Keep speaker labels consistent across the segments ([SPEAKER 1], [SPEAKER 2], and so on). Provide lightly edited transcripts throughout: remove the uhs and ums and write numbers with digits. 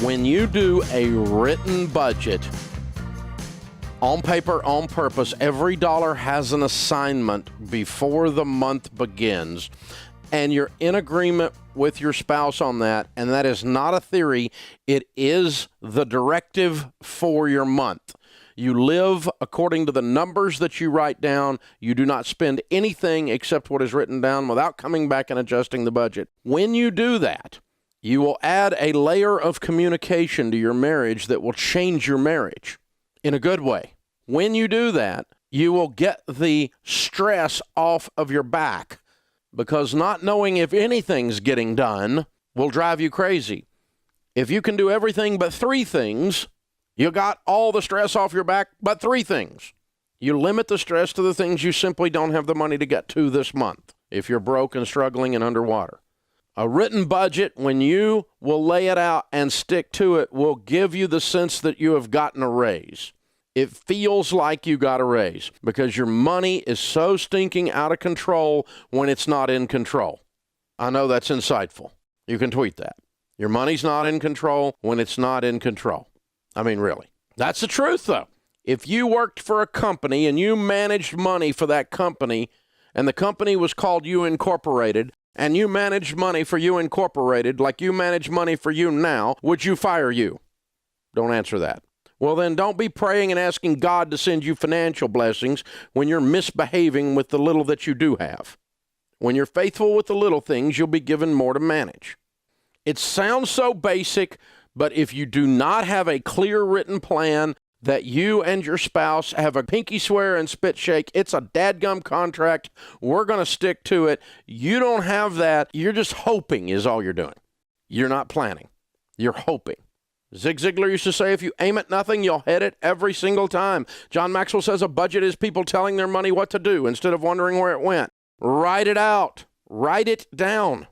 [SPEAKER 1] When you do a written budget, on paper, on purpose, every dollar has an assignment before the month begins, and you're in agreement with your spouse on that, and that is not a theory. It is the directive for your month. You live according to the numbers that you write down. You do not spend anything except what is written down without coming back and adjusting the budget. When you do that, you will add a layer of communication to your marriage that will change your marriage in a good way. When you do that, you will get the stress off of your back, because not knowing if anything's getting done will drive you crazy. If you can do everything but 3 things, you got all the stress off your back but 3 things. You limit the stress to the things you simply don't have the money to get to this month if you're broke and struggling and underwater. A written budget, when you will lay it out and stick to it, will give you the sense that you have gotten a raise. It feels like you got a raise because your money is so stinking out of control when it's not in control. I know that's insightful. You can tweet that. Your money's not in control when it's not in control. I mean, really. That's the truth, though. If you worked for a company and you managed money for that company, and the company was called You Incorporated, and you managed money for You Incorporated like you manage money for you now, would you fire you? Don't answer that. Well, then don't be praying and asking God to send you financial blessings when you're misbehaving with the little that you do have. When you're faithful with the little things, you'll be given more to manage. It sounds so basic, but if you do not have a clear written plan that you and your spouse have a pinky swear and spit shake, it's a dadgum contract, we're going to stick to it. You don't have that. You're just hoping is all you're doing. You're not planning. You're hoping. Zig Ziglar used to say, if you aim at nothing, you'll hit it every single time. John Maxwell says a budget is people telling their money what to do instead of wondering where it went. Write it out. Write it down.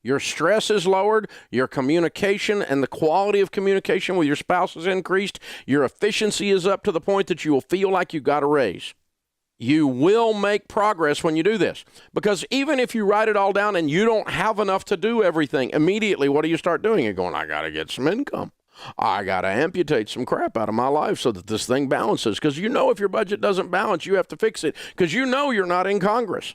[SPEAKER 1] Your stress is lowered. Your communication and the quality of communication with your spouse is increased. Your efficiency is up to the point that you will feel like you got a raise. You will make progress when you do this, because even if you write it all down and you don't have enough to do everything, immediately what do you start doing? You're going, I got to get some income. I got to amputate some crap out of my life so that this thing balances, because you know if your budget doesn't balance, you have to fix it, because you know you're not in Congress.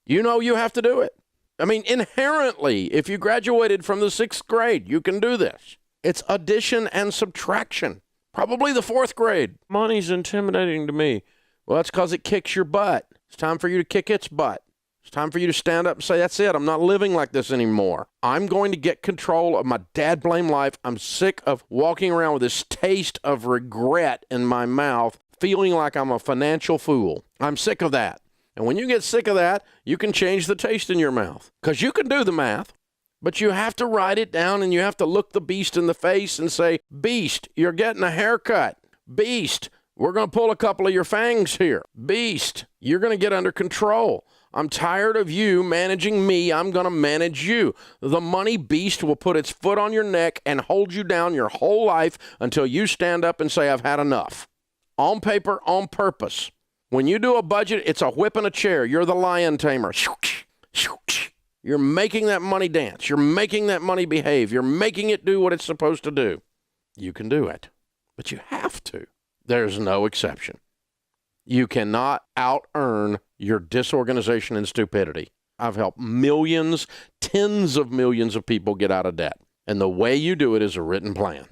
[SPEAKER 1] You know you have to do it. I mean, inherently, if you graduated from the 6th grade, you can do this. It's addition and subtraction. Probably the 4th grade. Money's intimidating to me. Well, that's because it kicks your butt. It's time for you to kick its butt. It's time for you to stand up and say, that's it. I'm not living like this anymore. I'm going to get control of my dad blame life. I'm sick of walking around with this taste of regret in my mouth, feeling like I'm a financial fool. I'm sick of that. And when you get sick of that, you can change the taste in your mouth, because you can do the math, but you have to write it down and you have to look the beast in the face and say, Beast, you're getting a haircut. Beast, we're going to pull a couple of your fangs here. Beast, you're going to get under control. I'm tired of you managing me. I'm going to manage you. The money beast will put its foot on your neck and hold you down your whole life until you stand up and say, I've had enough. On paper, on purpose. When you do a budget, it's a whip and a chair. You're the lion tamer. You're making that money dance. You're making that money behave. You're making it do what it's supposed to do. You can do it, but you have to. There's no exception. You cannot out-earn your disorganization and stupidity. I've helped millions, tens of millions of people get out of debt. And the way you do it is a written plan.